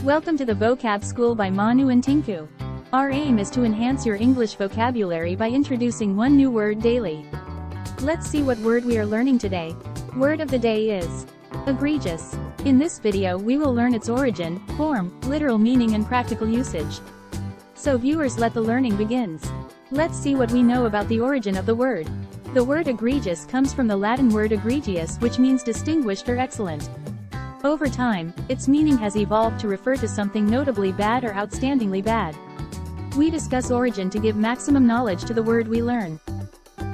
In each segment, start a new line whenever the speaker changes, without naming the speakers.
Welcome to the Vocab School by Manu and Tinku. Our aim is to enhance your English vocabulary by introducing one new word daily. Let's see what word we are learning today. Word of the day is egregious. In this video we will learn its origin, form, literal meaning and practical usage. So viewers, let the learning begins. Let's see what we know about the origin of the word. The word egregious comes from the Latin word egregious, which means distinguished or excellent. Over time, its meaning has evolved to refer to something notably bad or outstandingly bad. We discuss origin to give maximum knowledge to the word we learn.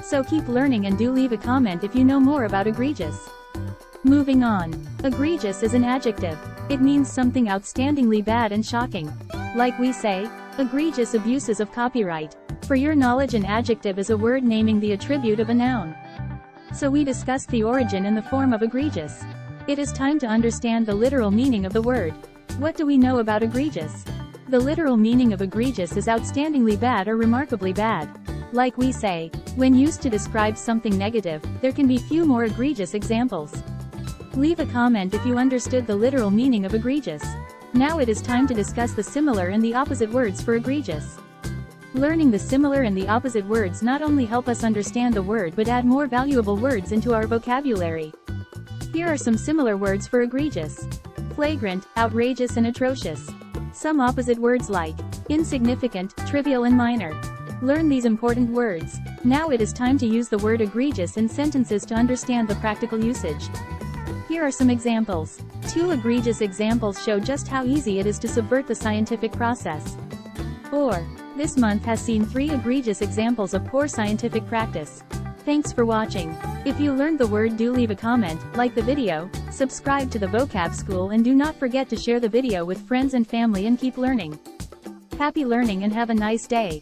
So keep learning and do leave a comment if you know more about egregious. Moving on. Egregious is an adjective. It means something outstandingly bad and shocking. Like we say, egregious abuses of copyright. For your knowledge, an adjective is a word naming the attribute of a noun. So we discussed the origin in the form of egregious. It is time to understand the literal meaning of the word. What do we know about egregious? The literal meaning of egregious is outstandingly bad or remarkably bad. Like we say, when used to describe something negative, there can be few more egregious examples. Leave a comment if you understood the literal meaning of egregious. Now it is time to discuss the similar and the opposite words for egregious. Learning the similar and the opposite words not only help us understand the word but add more valuable words into our vocabulary. Here are some similar words for egregious: flagrant, outrageous and atrocious. Some opposite words like insignificant, trivial and minor. Learn these important words. Now it is time to use the word egregious in sentences to understand the practical usage. Here are some examples. 2 egregious examples show just how easy it is to subvert the scientific process. Or, this month has seen 3 egregious examples of poor scientific practice. Thanks for watching. If you learned the word, do leave a comment, like the video, subscribe to the Vocab School and do not forget to share the video with friends and family and keep learning. Happy learning and have a nice day.